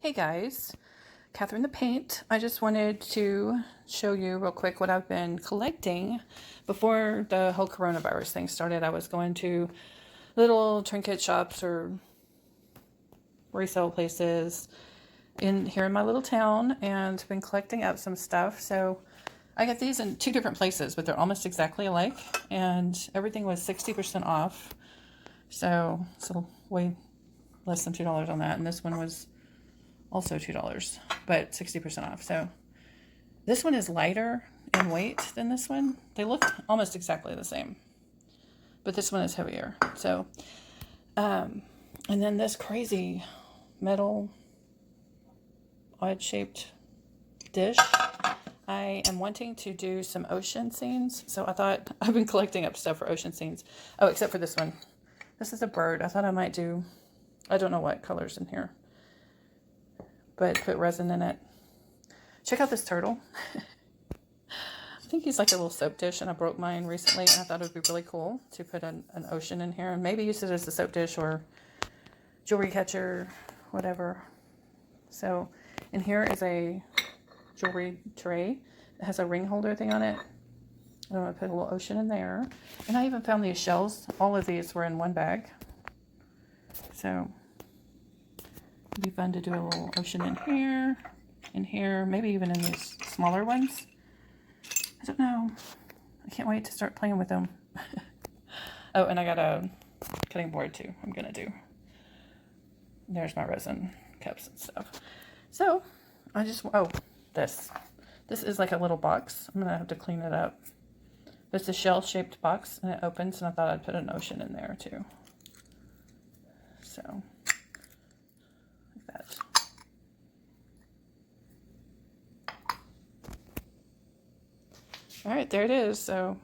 Hey guys, Catherine the Paint. I just wanted to show you real quick what I've been collecting. Before the whole coronavirus thing started, I was going to little trinket shops or resale places here in my little town and been collecting up some stuff. So I got these in two different places, but they're almost exactly alike, and everything was 60% off. So way less than $2 on that, and this one was also $2, but 60% off. So this one is lighter in weight than this one. They look almost exactly the same, but this one is heavier. So, and then this crazy metal odd shaped dish. I am wanting to do some ocean scenes. So I thought I've been collecting up stuff for ocean scenes. Oh, except for this one. This is a bird. I thought I might do, I don't know what colors in here, but put resin in it. Check out this turtle. I think he's like a little soap dish, and I broke mine recently, and I thought it would be really cool to put an ocean in here and maybe use it as a soap dish or jewelry catcher, whatever. So in here is a jewelry tray. It has a ring holder thing on it. I'm going to put a little ocean in there. And I even found these shells. All of these were in one bag. So it'd be fun to do a little ocean in here, maybe even in these smaller ones. I don't know. I can't wait to start playing with them. Oh, and I got a cutting board too. I'm going to do. There's my resin cups and stuff. So I just, oh, this is like a little box. I'm going to have to clean it up. It's a shell-shaped box, and it opens, and I thought I'd put an ocean in there too. So, like that. All right, there it is. So,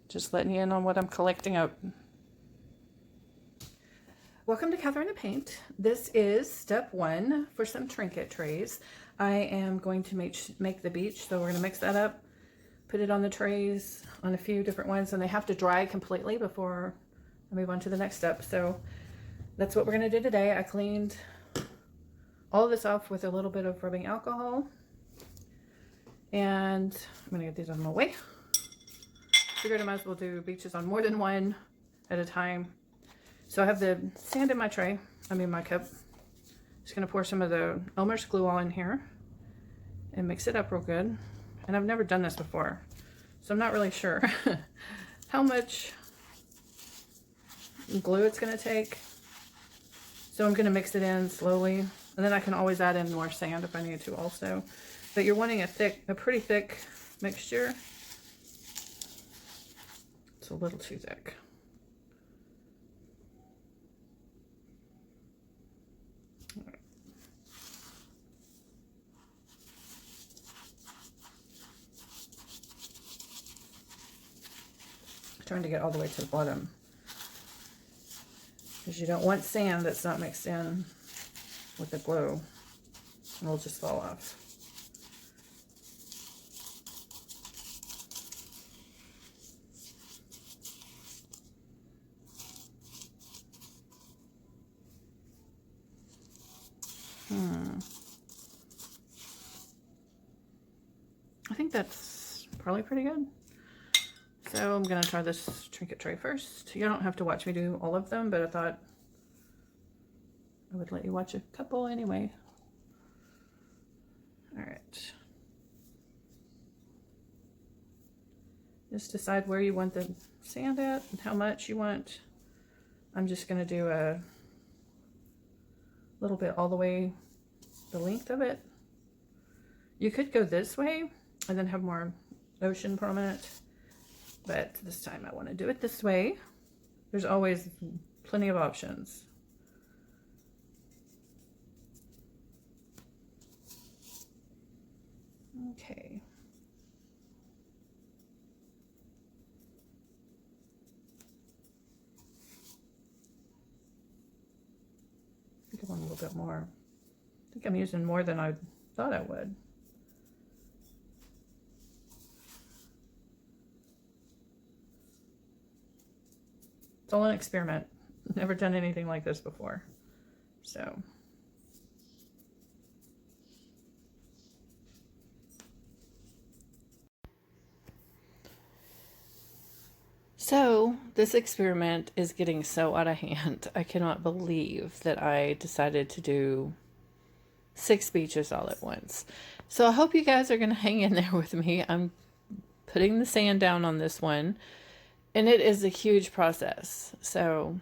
just letting you in on what I'm collecting up. Welcome to Catherine the Paint. This is step one for some trinket trays. I am going to make the beach, so we're going to mix that up, put it on the trays on a few different ones, and they have to dry completely before I move on to the next step. So that's what we're going to do today. I cleaned all of this off with a little bit of rubbing alcohol, and I'm going to get these out of my way. Figured I might as well do beaches on more than one at a time. So I have the sand in my tray, my cup. Just going to pour some of the Elmer's glue all in here and mix it up real good. And I've never done this before, so I'm not really sure how much glue it's going to take. So I'm going to mix it in slowly, and then I can always add in more sand if I need to also. But you're wanting a pretty thick mixture. It's a little too thick. Trying to get all the way to the bottom, because you don't want sand that's not mixed in with the glue. It'll just fall off. I think that's probably pretty good. So I'm going to try this trinket tray first. You don't have to watch me do all of them, but I thought I would let you watch a couple anyway. All right. Just decide where you want the sand at and how much you want. I'm just going to do a little bit all the way the length of it. You could go this way and then have more ocean prominent. But this time I want to do it this way. There's always plenty of options. Okay. I think I want a little bit more. I think I'm using more than I thought I would. It's all an experiment. Never done anything like this before. So So this experiment is getting so out of hand. I cannot believe that I decided to do 6 beaches all at once. So I hope you guys are going to hang in there with me. I'm putting the sand down on this one, and it is a huge process. So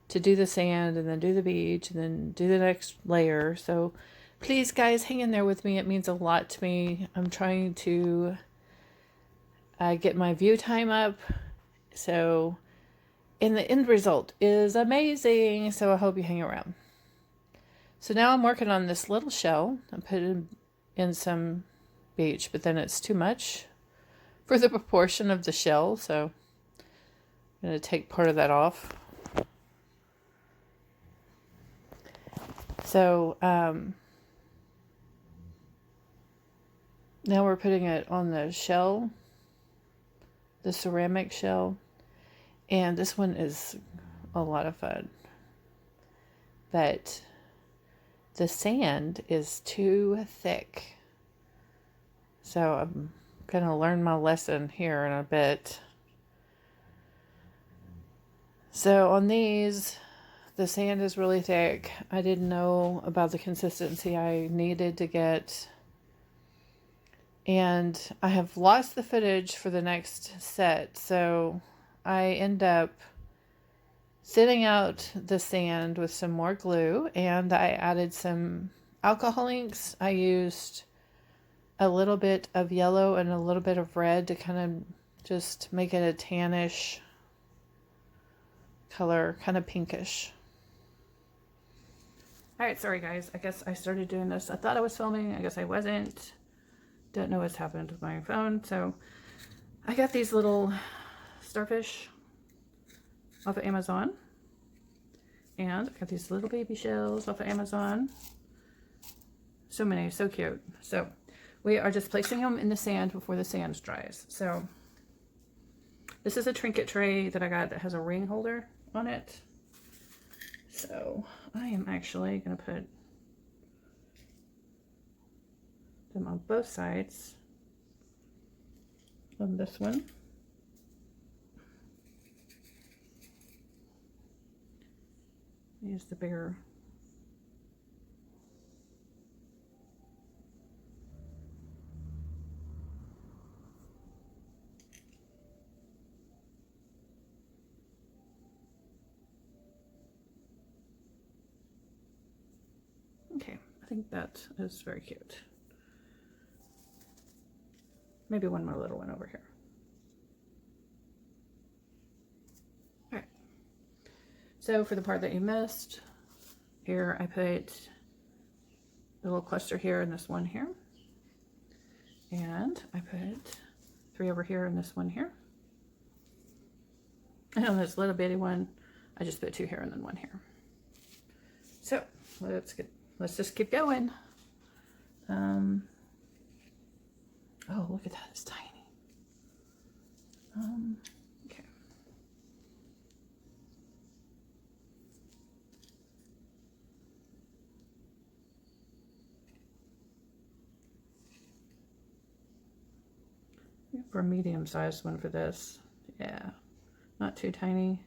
to do the sand and then do the beach and then do the next layer. So please guys, hang in there with me. It means a lot to me. I'm trying to get my view time up. So, and the end result is amazing. So I hope you hang around. So now I'm working on this little shell. I'm putting in some beach, but then it's too much for the proportion of the shell. So I'm going to take part of that off. So now we're putting it on the shell, the ceramic shell. And this one is a lot of fun. But the sand is too thick. So I'm going to learn my lesson here in a bit. So on these, the sand is really thick. I didn't know about the consistency I needed to get. And I have lost the footage for the next set. So I end up thinning out the sand with some more glue, and I added some alcohol inks. I used a little bit of yellow and a little bit of red to kind of just make it a tannish color, kind of pinkish. Alright, sorry guys, I guess I started doing this. I thought I was filming, I guess I wasn't. Don't know what's happened with my phone. So I got these little starfish off of Amazon, and I got these little baby shells off of Amazon. So many, so cute. So we are just placing them in the sand before the sand dries. So this is a Trinket tray that I got that has a ring holder on it. So I am actually going to put them on both sides on this one. Use the bigger okay, I think that is very cute. Maybe one more little one over here. All right. So for the part that you missed, here I put a little cluster here and this one here. And I put 3 over here and this one here. And on this little bitty one, I just put 2 here and then 1 here. So let's just keep going. Oh, look at that, it's tiny. Okay. For a medium-sized one for this. Yeah, not too tiny.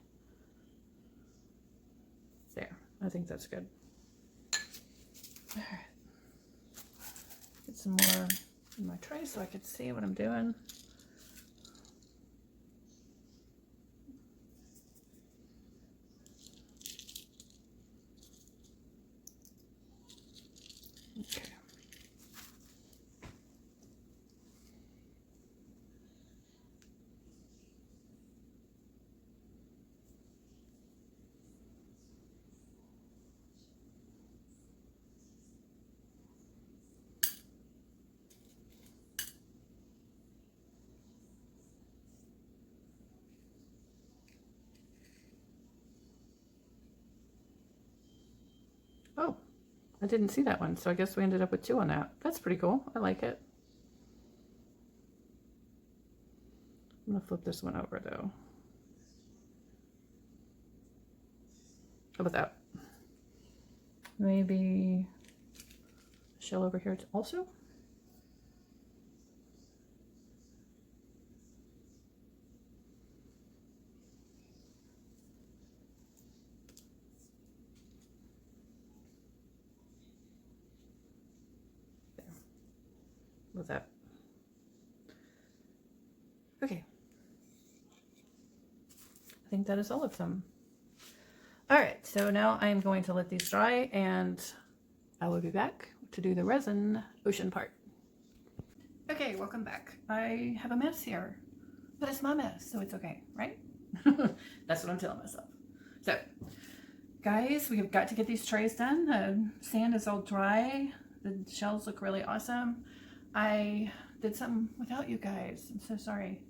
There, I think that's good. All right. Get some more in my tray so I can see what I'm doing. Okay. Oh, I didn't see that one, so I guess we ended up with 2 on that. That's pretty cool. I like it. I'm gonna flip this one over though. How about that? Maybe a shell over here also. with that. Okay. I think that is all of them. All right, so now I'm going to let these dry and I will be back to do the resin ocean part. Okay, welcome back. I have a mess here, but it's my mess, so it's okay, right? That's what I'm telling myself. So, guys, we have got to get these trays done. The sand is all dry. The shells look really awesome. I did something without you guys. I'm so sorry.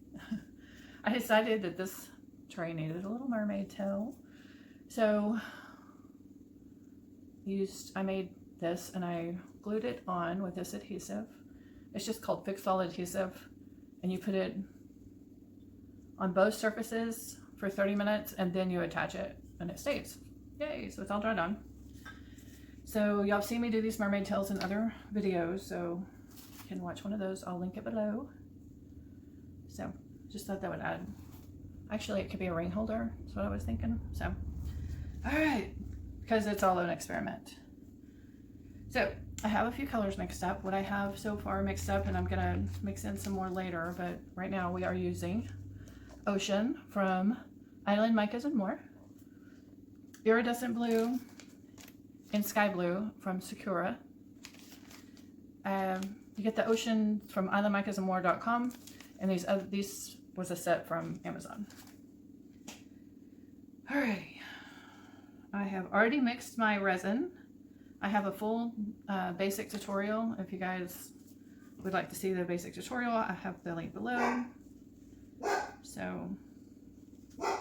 I decided that this tray needed a little mermaid tail. So I made this and I glued it on with this adhesive. It's just called Fix All adhesive, and you put it on both surfaces for 30 minutes and then you attach it and it stays. Yay, so it's all dried on. So y'all have seen me do these mermaid tails in other videos, so you can watch one of those. I'll link it below. So just thought that would add, actually it could be a ring holder, that's what I was thinking. So, all right, because it's all an experiment. So I have a few colors mixed up. What I have so far mixed up, and I'm gonna mix in some more later, but right now we are using Ocean from Island Micas and More, Iridescent Blue and Sky Blue from Sakura. You get the Ocean from islandmicasandmore.com, and these was a set from Amazon. Alrighty, I have already mixed my resin. I have a full basic tutorial. If you guys would like to see the basic tutorial, I have the link below. So, all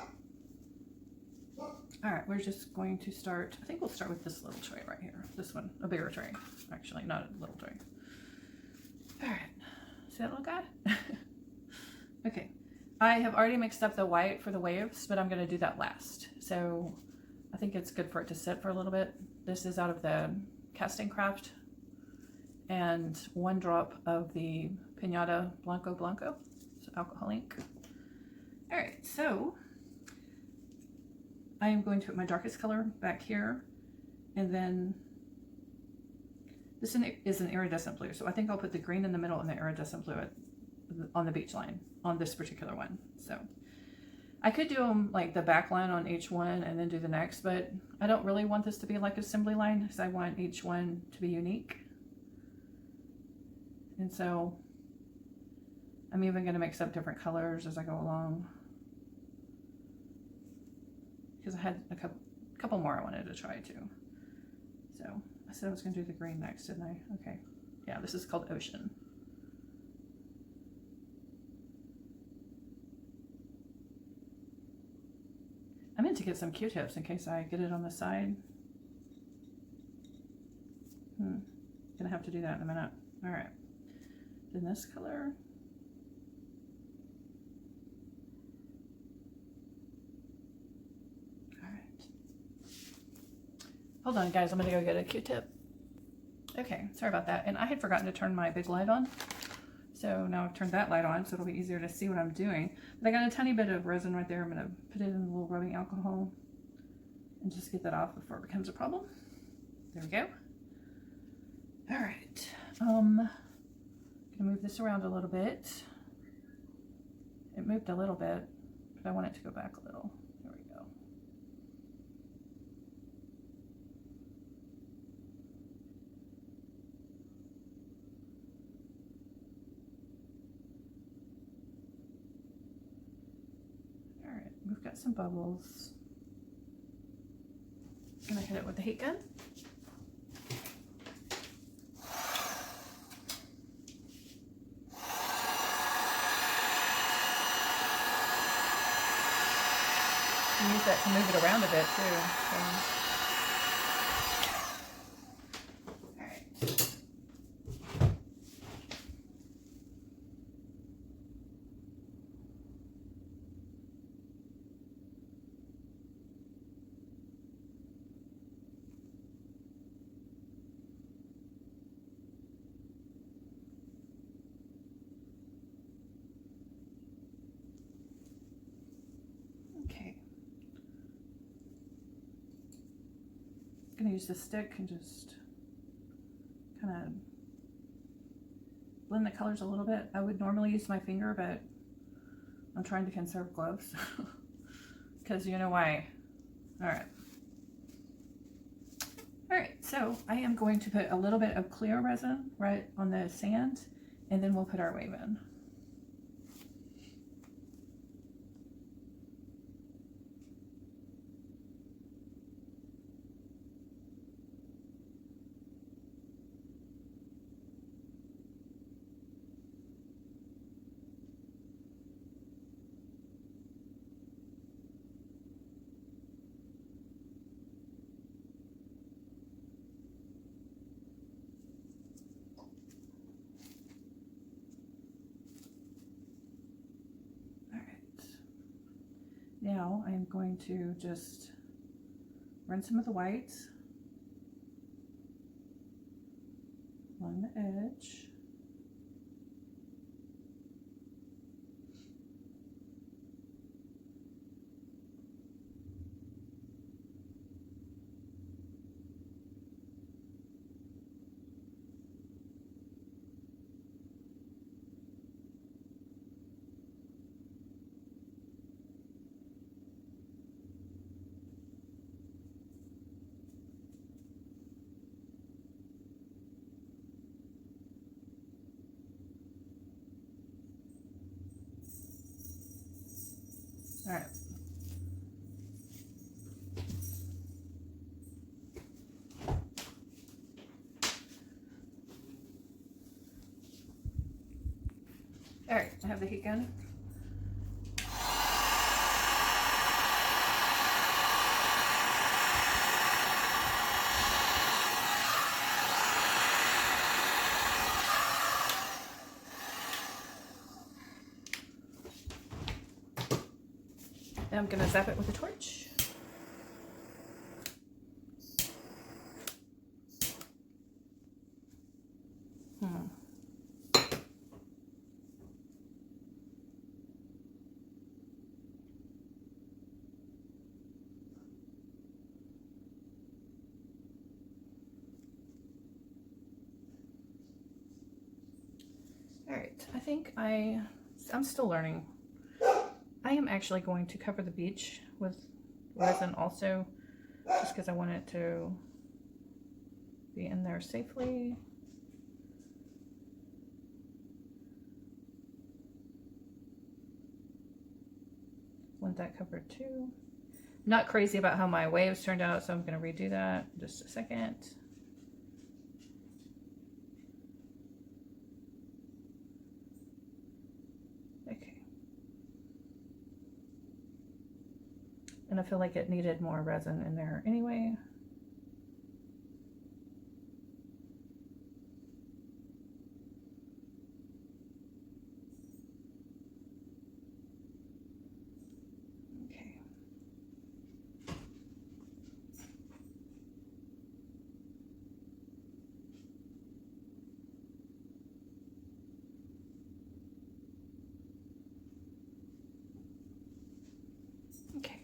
right, we're just going to start. I think we'll start with this little tray right here. This one, a bigger tray, actually, not a little tray. All right, see that little guy? Okay, I have already mixed up the white for the waves, but I'm going to do that last. So I think it's good for it to sit for a little bit. This is out of the Castin Craft, and 1 drop of the Pinata Blanco, so alcohol ink. All right, so I am going to put my darkest color back here, and then this is an iridescent blue, so I think I'll put the green in the middle and the iridescent blue on the beach line on this particular one. So I could do them like the back line on each one and then do the next, but I don't really want this to be like assembly line because I want each one to be unique. And so I'm even going to mix up different colors as I go along, because I had a couple more I wanted to try too. So I said I was going to do the green next, didn't I? Okay. Yeah, this is called Ocean. I meant to get some Q-tips in case I get it on the side. Gonna have to do that in a minute. All right. Then this color. All right. Hold on, guys. I'm gonna go get a Q-tip. Okay, sorry about that. And I had forgotten to turn my big light on. So now I've turned that light on, so it'll be easier to see what I'm doing. But I got a tiny bit of resin right there. I'm going to put it in a little rubbing alcohol and just get that off before it becomes a problem. There we go. All right. I'm going to move this around a little bit. It moved a little bit, but I want it to go back a little. There we go. We've got some bubbles. I'm gonna hit it with the heat gun. You use that to move it around a bit too. So. I'm going to use the stick and just kind of blend the colors a little bit. I would normally use my finger, but I'm trying to conserve gloves because you know why. All right. All right, so I am going to put a little bit of clear resin right on the sand, and then we'll put our wave in. Now I'm going to just run some of the whites along the edge. All right. All right, I have the heat gun. Now I'm going to zap it with a torch. All right, I think I'm still learning. I am actually going to cover the beach with resin also, just because I want it to be in there safely. Want that covered too. Not crazy about how my waves turned out, so I'm going to redo that in just a second. And I feel like it needed more resin in there anyway. Okay. Okay.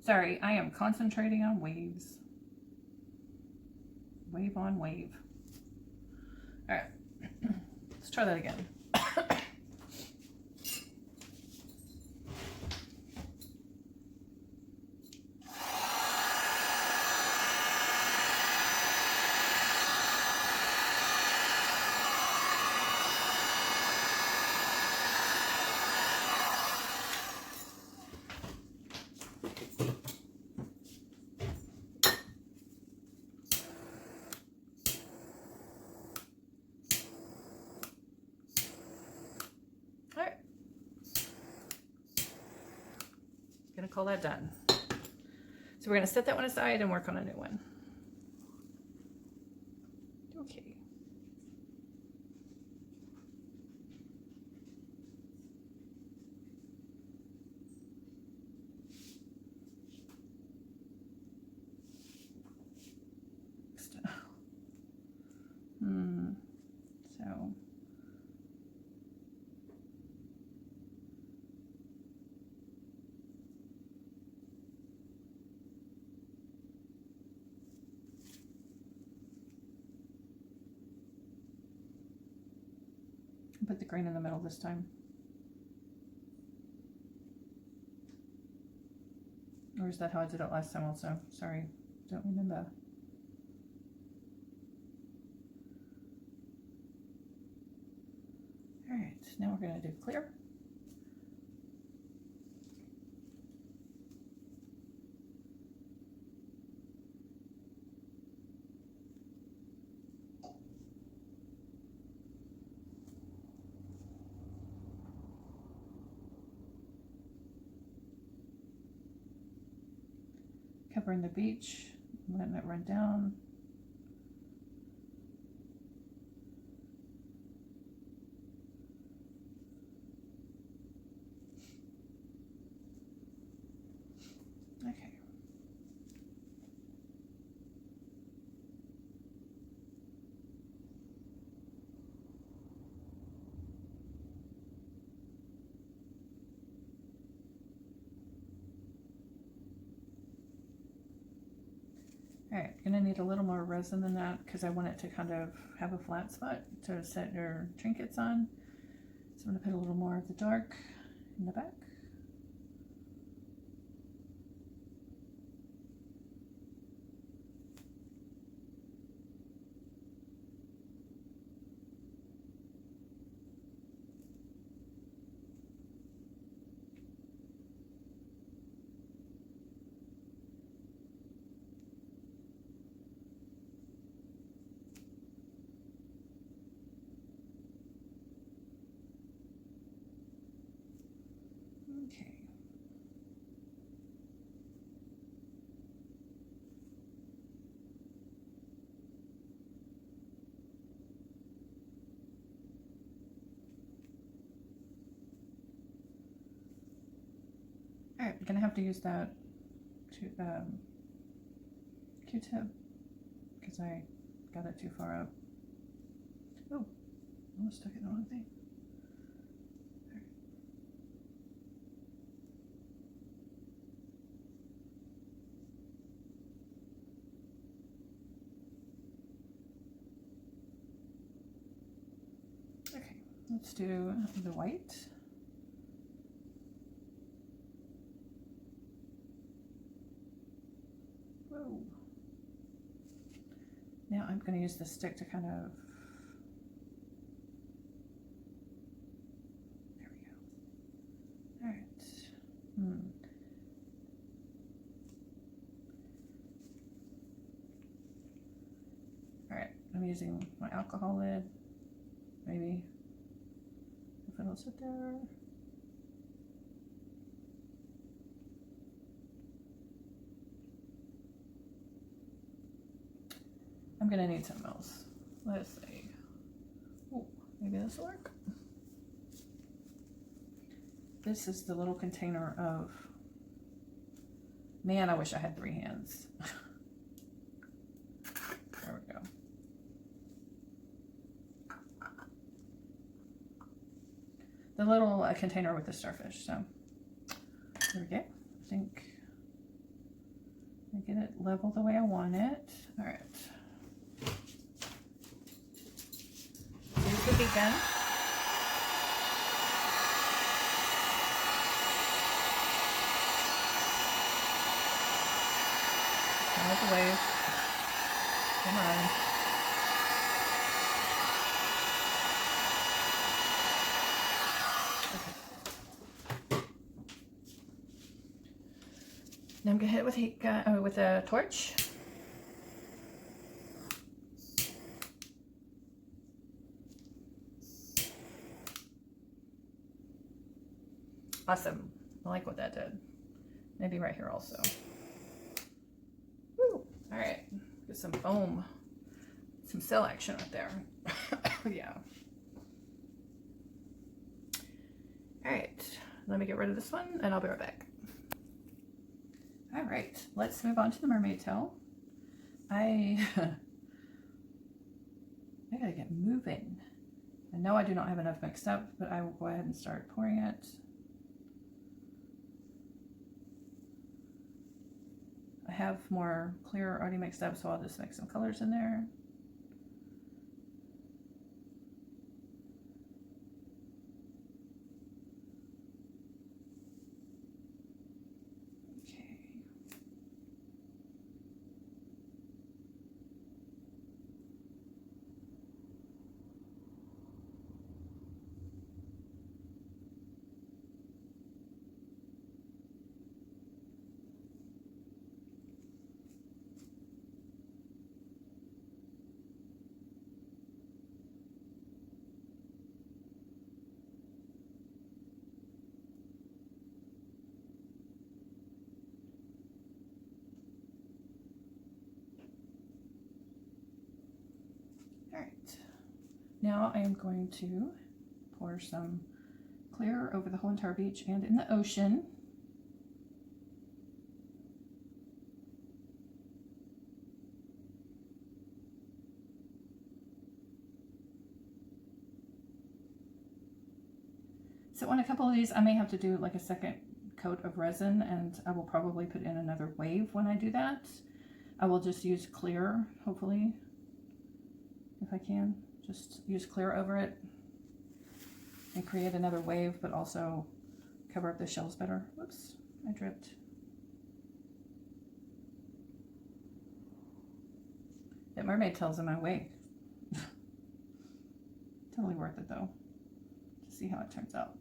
Sorry, I am concentrating on waves. Wave on wave. All right, let's try that again. gonna call that done. So we're gonna set that one aside and work on a new one. Okay. So put the green in the middle this time. Or is that how I did it last time also? Sorry, don't remember. All right, now we're gonna do clear. Covering the beach, letting it run down. Okay. All right, gonna need a little more resin than that because I want it to kind of have a flat spot to set your trinkets on. So I'm gonna put a little more of the dark in the back. Okay. All right, we're gonna have to use that Q-tip because I got it too far up. Oh, almost stuck it in the wrong thing. Okay, let's do the white. Whoa. Now I'm going to use the stick to kind of, there we go. All right. All right, I'm using my alcohol lid, maybe, if it'll sit there. I'm gonna need something else. Let's see. Oh, maybe this will work. This is the little container of, man, I wish I had 3 hands. There we go. The little container with the starfish, so there we go. I think I get it level the way I want it. All right. Here's the beacon. Out of the way. Come on. Okay. Now I'm gonna hit it with heat gun, with a torch. Awesome. I like what that did. maybe right here also. Woo! All right, get some foam, some cell action right there. Yeah. All right, let me get rid of this one and I'll be right back. All right, let's move on to the mermaid tail. I gotta get moving. I know I do not have enough mixed up, but I will go ahead and start pouring it. I have more clear already mixed up, so I'll just mix some colors in there. All right, now I am going to pour some clear over the whole entire beach and in the ocean. So on a couple of these, I may have to do like a second coat of resin, and I will probably put in another wave when I do that. I will just use clear, hopefully, if I can. Just use clear over it and create another wave, but also cover up the shells better. Whoops, I dripped. That mermaid tail's in my way. Totally worth it though, to see how it turns out.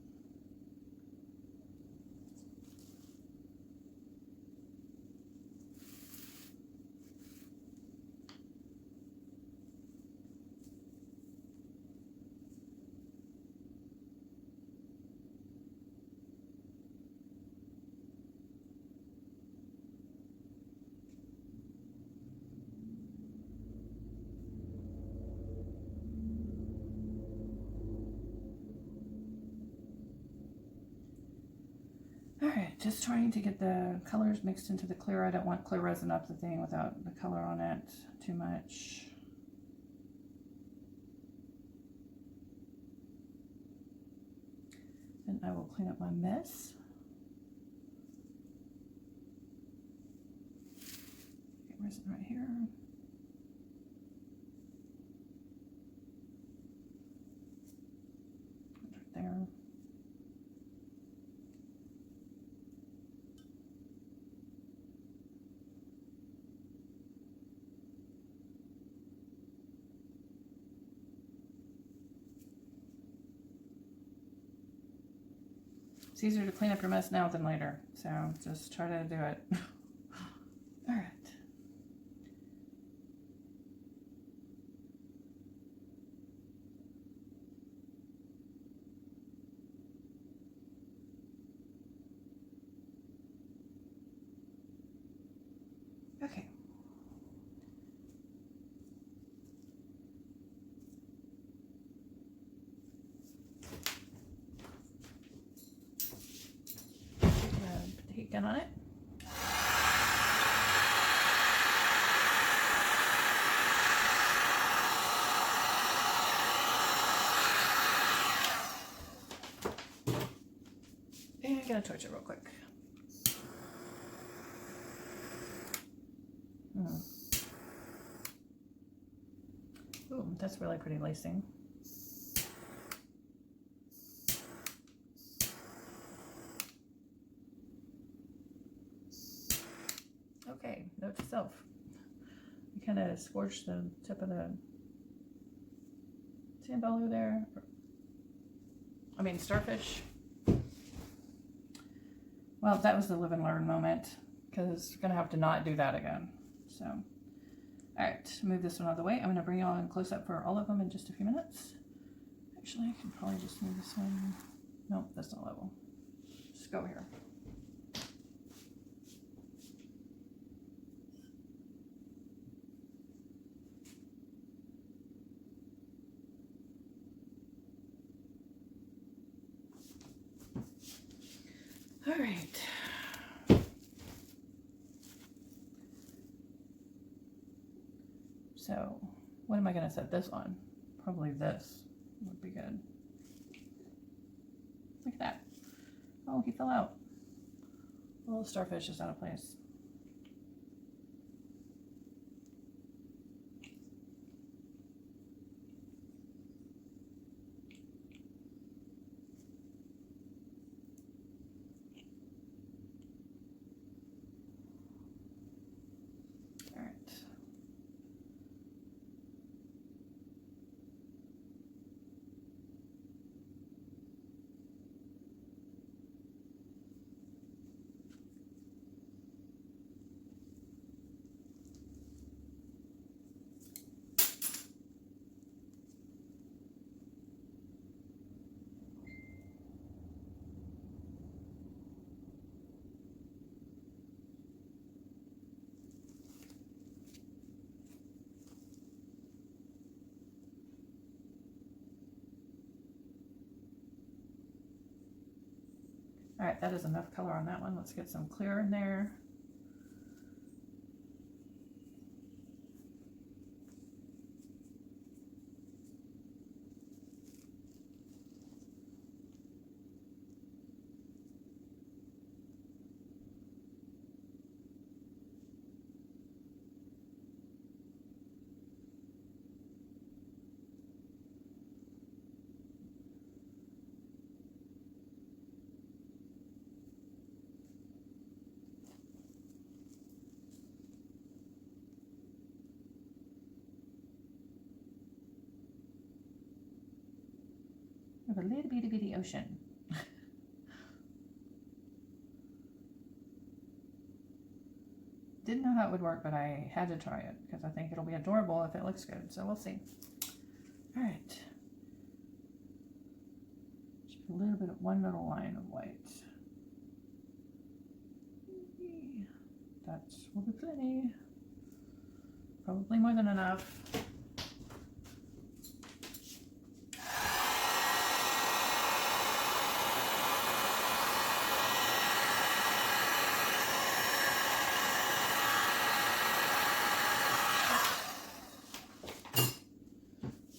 Alright, just trying to get the colors mixed into the clear. I don't want clear resin up the thing without the color on it too much. Then I will clean up my mess. Get resin right here. Right there. It's easier to clean up your mess now than later, so just try to do it. All right. Okay. Put the heat gun on it. And I'm gonna torch it real quick. Ooh, that's really pretty lacing. Okay, note to self. You kind of scorched the tip of the sandball over there. I mean, starfish. Well, that was the live and learn moment, because we're going to have to not do that again. So, all right, move this one out of the way. I'm going to bring you on close up for all of them in just a few minutes. Actually, I can probably just move this one. Nope, that's not level. Just go here. All right. So what am I going to set this on? Probably this would be good. Look at that. Oh, he fell out. The little starfish is out of place. All right. All right, that is enough color on that one. Let's get some clear in there. We have a little bitty ocean. Didn't know how it would work, but I had to try it because I think it'll be adorable if it looks good. So we'll see. All right. Just a little bit of one little line of white. That will be plenty. Probably more than enough.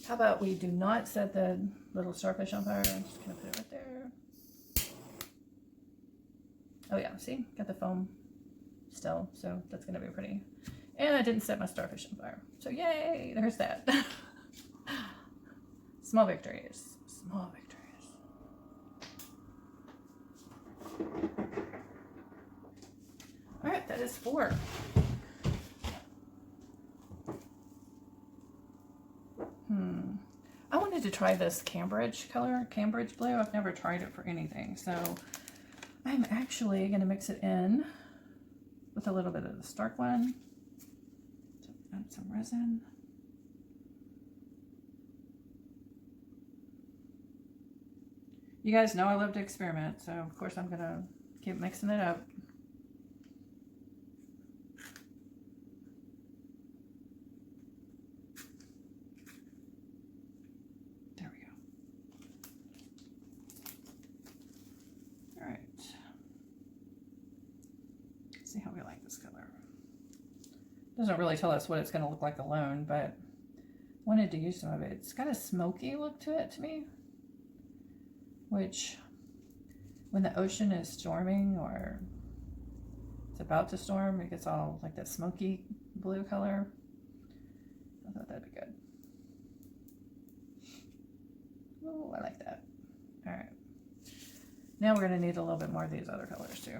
How about we do not set the little starfish on fire? I'm just gonna put it right there. Oh yeah, see, got the foam still, so that's gonna be pretty. And I didn't set my starfish on fire, so yay, there's that. Small victories, small victories. All right, that is 4. I wanted to try this Cambridge color, Cambridge blue. I've never tried it for anything, so I'm actually going to mix it in with a little bit of the Stark one. So add some resin. You guys know I love to experiment, so of course I'm going to keep mixing it up. See how we like this color. Doesn't really tell us what it's going to look like alone, but wanted to use some of it. It's got a smoky look to it to me, which when the ocean is storming or it's about to storm, it gets all like that smoky blue color. I thought that'd be good. Oh, I like that. All right. Now we're going to need a little bit more of these other colors too.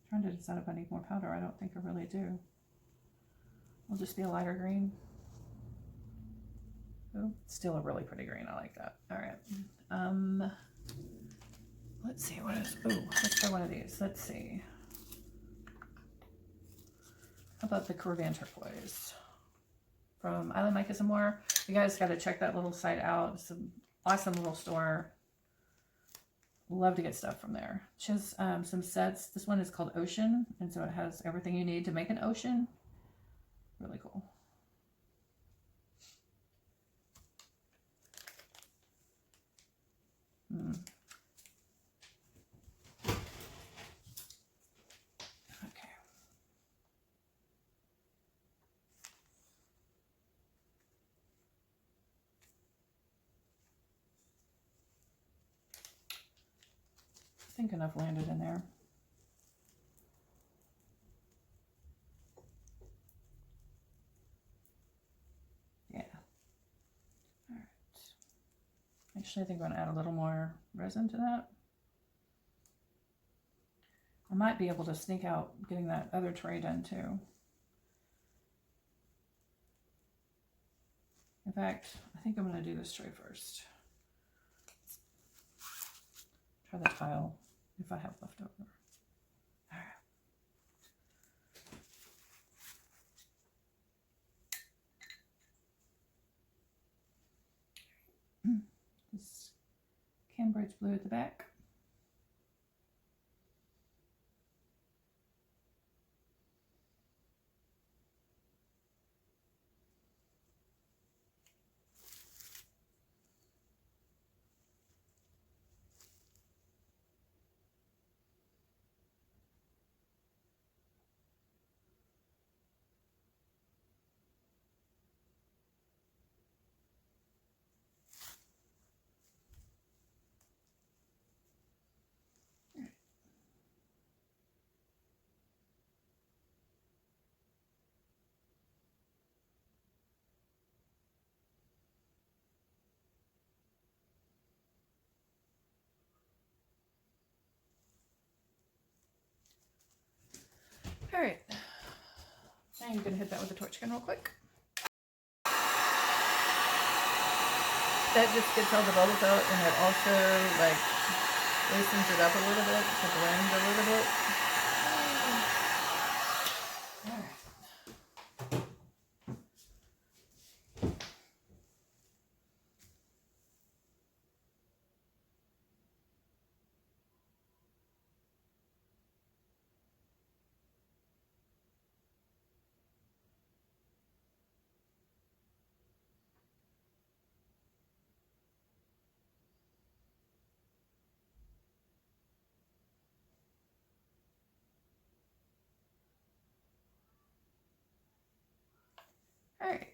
Trying to decide if I need more powder. I don't think I really do. It'll just be a lighter green. Oh, still a really pretty green. I like that. All right. Let's see what is. Oh, let's try one of these. Let's see. How about the Caribbean turquoise? from Island Mica some more. You guys got to check that little site out. It's an awesome little store. Love to get stuff from there. She has some sets. This one is called Ocean, and so it has everything you need to make an ocean. Really cool. Okay. I think enough landed in there. Yeah. All right. Actually, I think I'm going to add a little more resin to that. I might be able to sneak out getting that other tray done too. In fact, I think I'm going to do this tray first. Try the tile if I have left over. All right. This Cambridge blue at the back. All right, I'm gonna hit that with a torch gun real quick. That just gets all the bubbles out, and it also like loosens it up a little bit to blend a little bit. All right.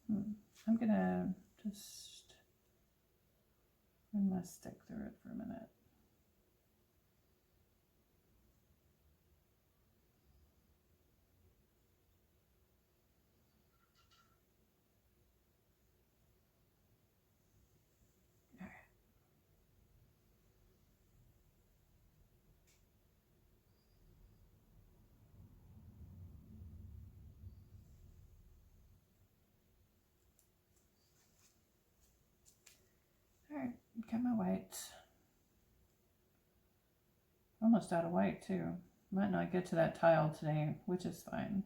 All right. I'm gonna just run my stick through it for a minute. All right, got my white. Almost out of white too. Might not get to that tile today, which is fine.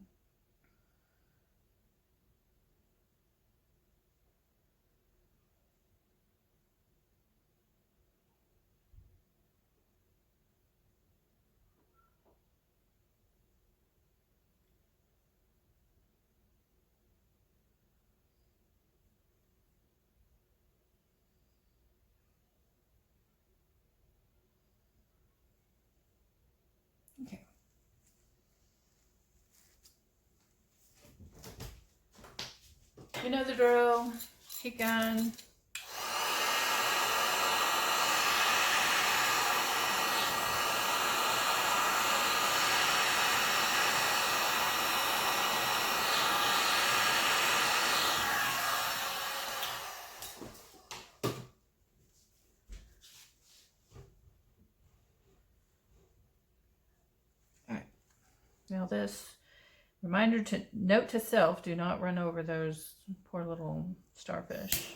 Okay. You know the drill. Heat gun. All right. Now this reminder to note to self: do not run over those poor little starfish.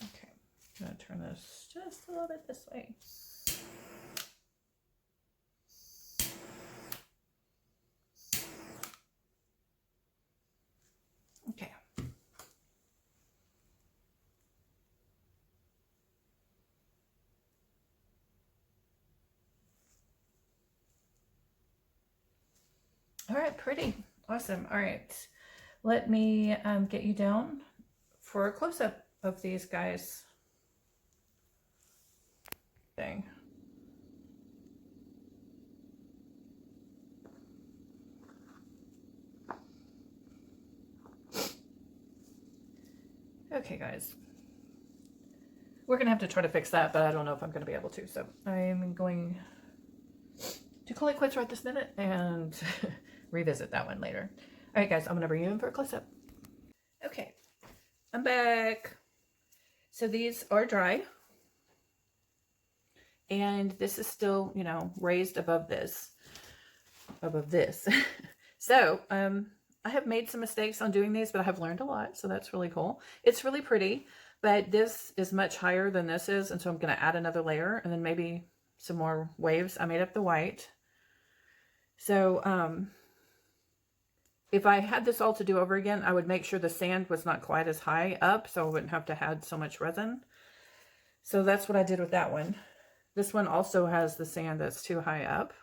Okay, I'm gonna turn this just a little bit this way. Okay. All right, pretty. Awesome. All right. Let me get you down for a close-up of these guys. Thing. Okay, guys. We're going to have to try to fix that, but I don't know if I'm going to be able to. So I'm going to call it quits right this minute and revisit that one later. All right, guys, I'm going to bring you in for a close-up. Okay, I'm back. So these are dry. And this is still, you know, raised above this. So, I have made some mistakes on doing these, but I have learned a lot. So that's really cool. It's really pretty, but this is much higher than this is. And so I'm going to add another layer and then maybe some more waves. I made up the white. So, if I had this all to do over again, I would make sure the sand was not quite as high up, so I wouldn't have to add so much resin. So that's what I did with that one. This one also has the sand that's too high up.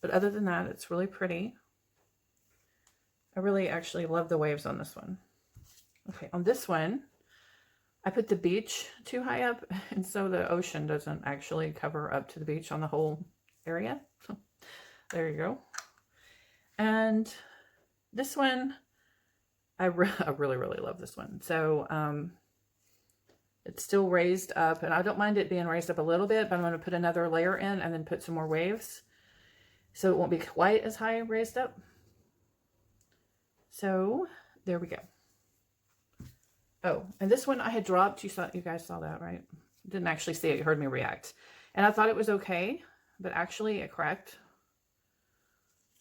But other than that, it's really pretty. I really actually love the waves on this one. Okay, on this one, I put the beach too high up, and so the ocean doesn't actually cover up to the beach on the whole area. So there you go. And this one, I really, really love this one. So it's still raised up, and I don't mind it being raised up a little bit, but I'm going to put another layer in and then put some more waves. So it won't be quite as high raised up. So there we go. Oh, and this one I had dropped. You guys saw that, right? Didn't actually see it. You heard me react. And I thought it was okay, but actually it cracked.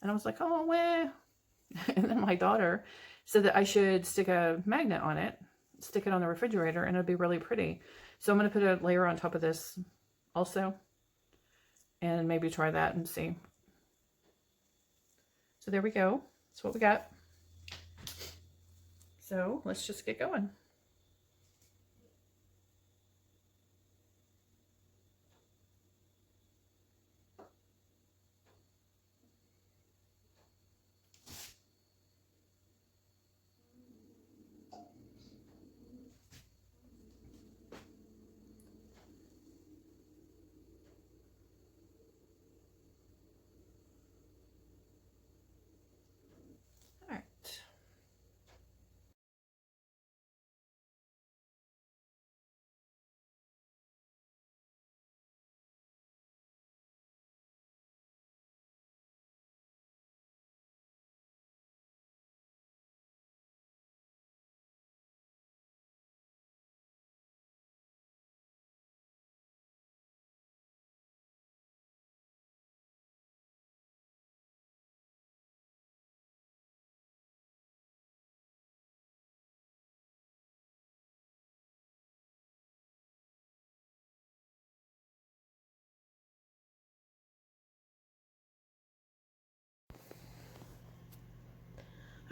And I was like, oh, well. And then my daughter said that I should stick a magnet on it, stick it on the refrigerator, and it'll be really pretty. So I'm going to put a layer on top of this also, and maybe try that and see. So there we go. That's what we got. So let's just get going.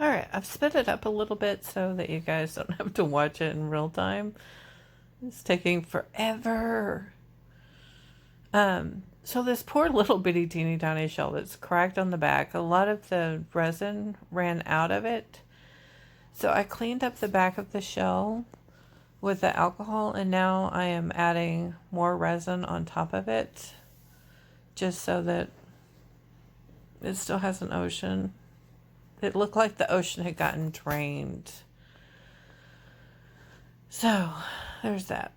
All right, I've sped it up a little bit so that you guys don't have to watch it in real time. It's taking forever. So this poor little bitty teeny tiny shell that's cracked on the back, a lot of the resin ran out of it. So I cleaned up the back of the shell with the alcohol, and now I am adding more resin on top of it just so that it still has an ocean. It looked like the ocean had gotten drained. So there's that.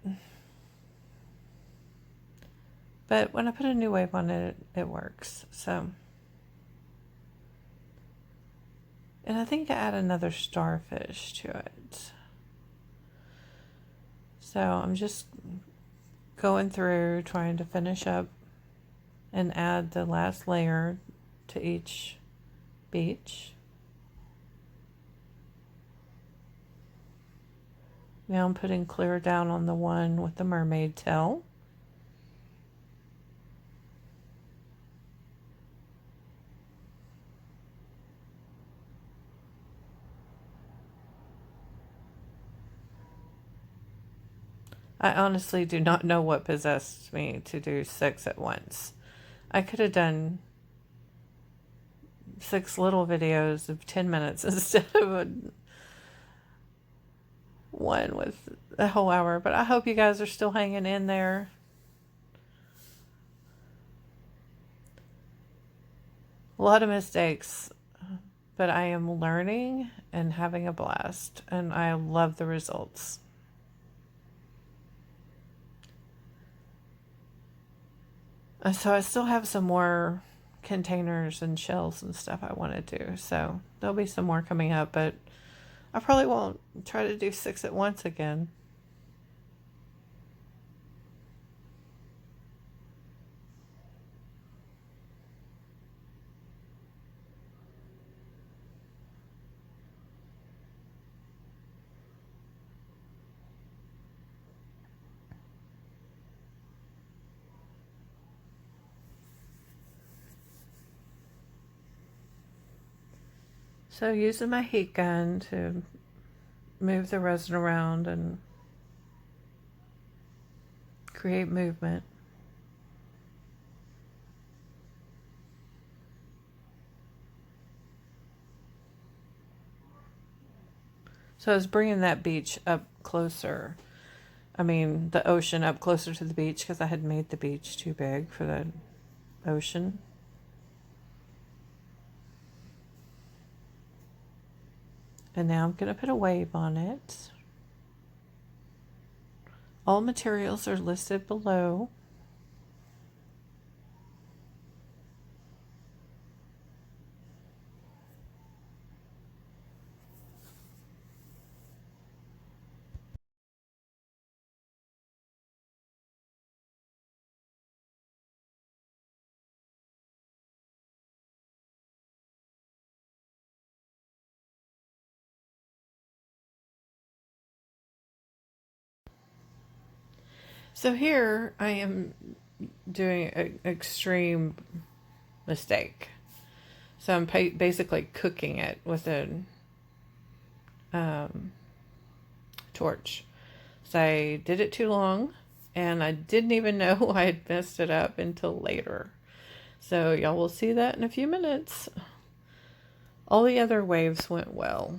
But when I put a new wave on it, it works. So, and I think I add another starfish to it. So I'm just going through trying to finish up and add the last layer to each beach. Now I'm putting clear down on the one with the mermaid tail. I honestly do not know what possessed me to do 6 at once. I could have done 6 little videos of 10 minutes instead of one with a whole hour, but I hope you guys are still hanging in there. A lot of mistakes, but I am learning and having a blast, and I love the results. So I still have some more containers and shells and stuff I want to do, so there'll be some more coming up, but I probably won't try to do 6 at once again. So using my heat gun to move the resin around and create movement. So I was bringing that beach up closer. I mean, the ocean up closer to the beach because I had made the beach too big for the ocean. And now I'm going to put a wave on it. All materials are listed below. So here I am doing an extreme mistake. So I'm basically cooking it with a torch. So I did it too long, and I didn't even know I had messed it up until later. So y'all will see that in a few minutes. All the other waves went well.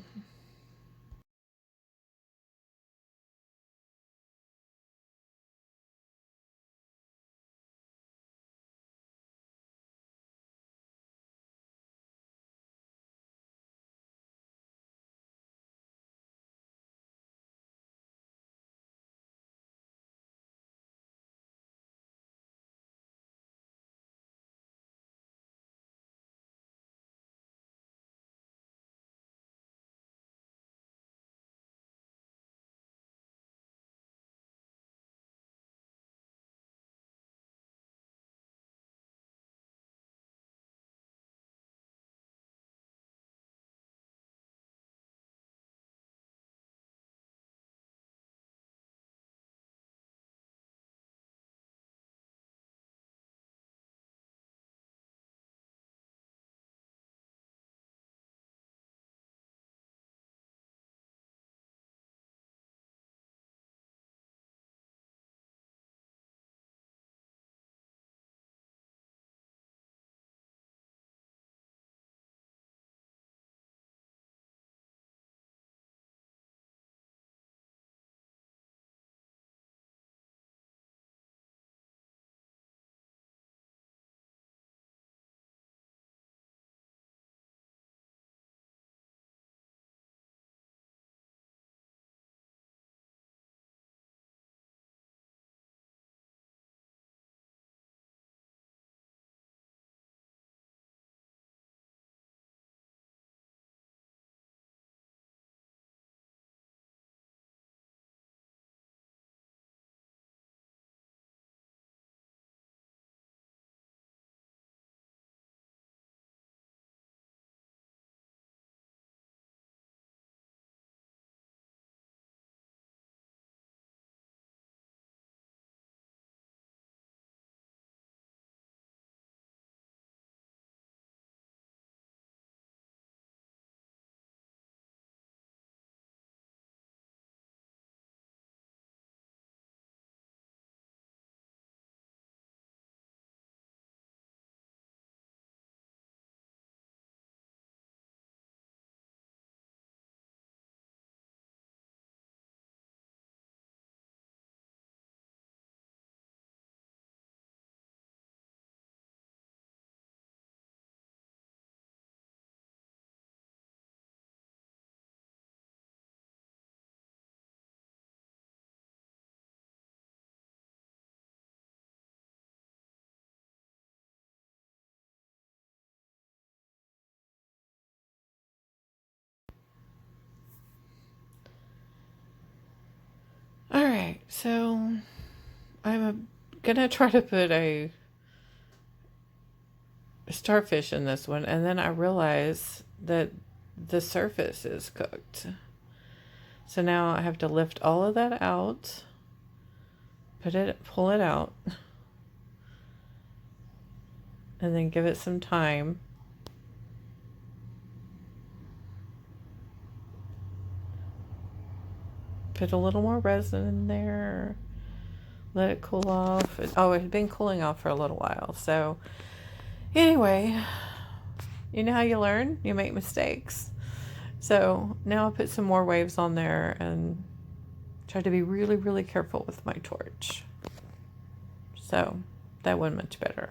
So I'm gonna try to put a starfish in this one, and then I realize that the surface is cooked. So now I have to lift all of that out, pull it out, and then give it some time. Put a little more resin in there. Let it cool off. Oh, it had been cooling off for a little while. So anyway, you know how you learn? You make mistakes. So now I'll put some more waves on there and try to be really, really careful with my torch. So that went much better.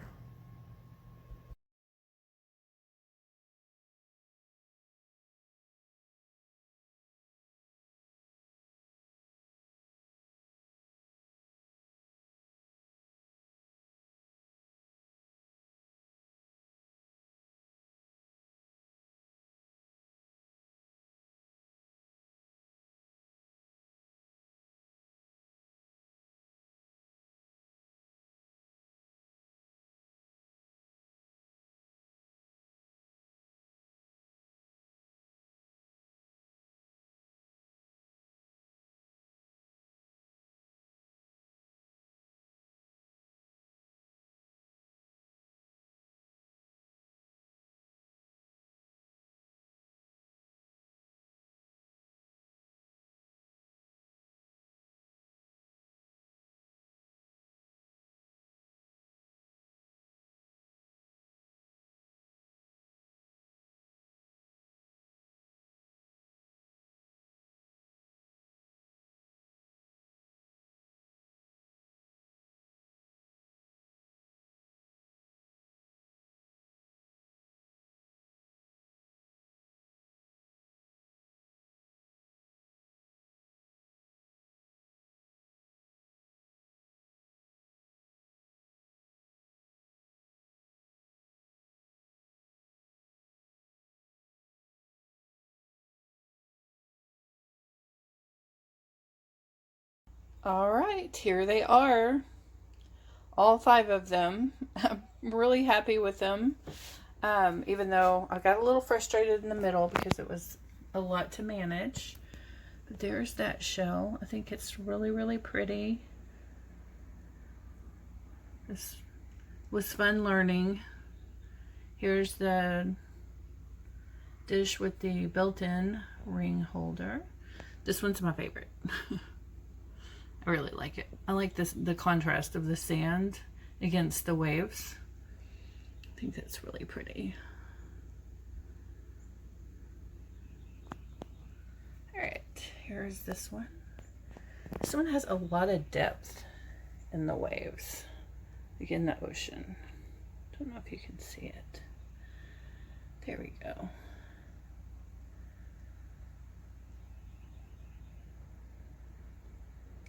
All right, here they are. All 5 of them. I'm really happy with them. Even though I got a little frustrated in the middle because it was a lot to manage. But there's that shell. I think it's really, really pretty. This was fun learning. Here's the dish with the built-in ring holder. This one's my favorite. I really like it. I like the contrast of the sand against the waves. I think that's really pretty. All right, here's this one. This one has a lot of depth in the waves, like in the ocean. Don't know if you can see it. There we go.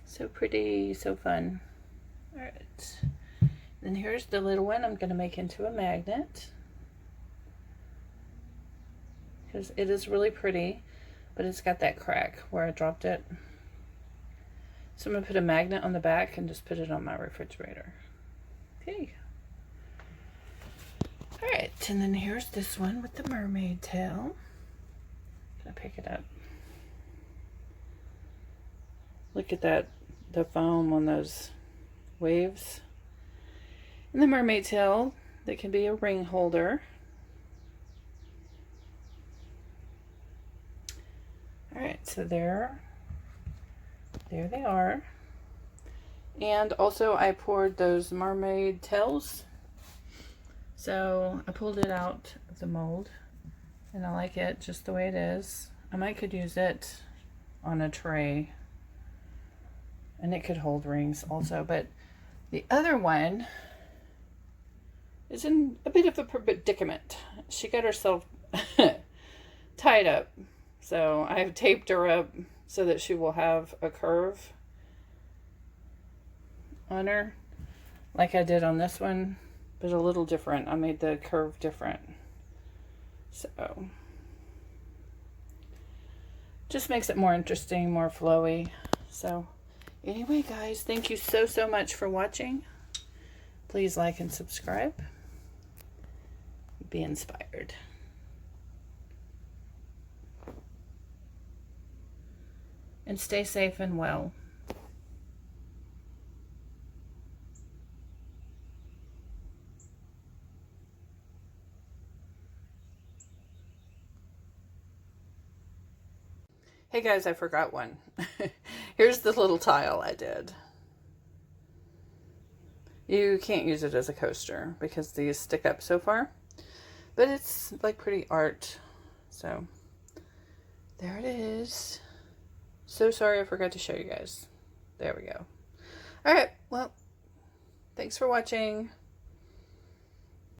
So pretty, so fun. All right. Then here's the little one I'm going to make into a magnet. Because it is really pretty, but it's got that crack where I dropped it. So I'm going to put a magnet on the back and just put it on my refrigerator. Okay. All right, and then here's this one with the mermaid tail. I'm going to pick it up. Look at that, the foam on those waves. And the mermaid tail that can be a ring holder. All right, so there they are. And also I poured those mermaid tails. So I pulled it out of the mold and I like it just the way it is. I might could use it on a tray and it could hold rings also, but the other one is in a bit of a predicament. She got herself tied up. So I've taped her up so that she will have a curve on her, like I did on this one, but a little different. I made the curve different. So just makes it more interesting, more flowy. So Anyway, guys, thank you so much for watching. Please like and subscribe. Be inspired. And stay safe and well. Hey guys, I forgot one. Here's the little tile I did. You can't use it as a coaster because these stick up so far, but it's like pretty art. So there it is. So sorry I forgot to show you guys. There we go. All right, well, thanks for watching.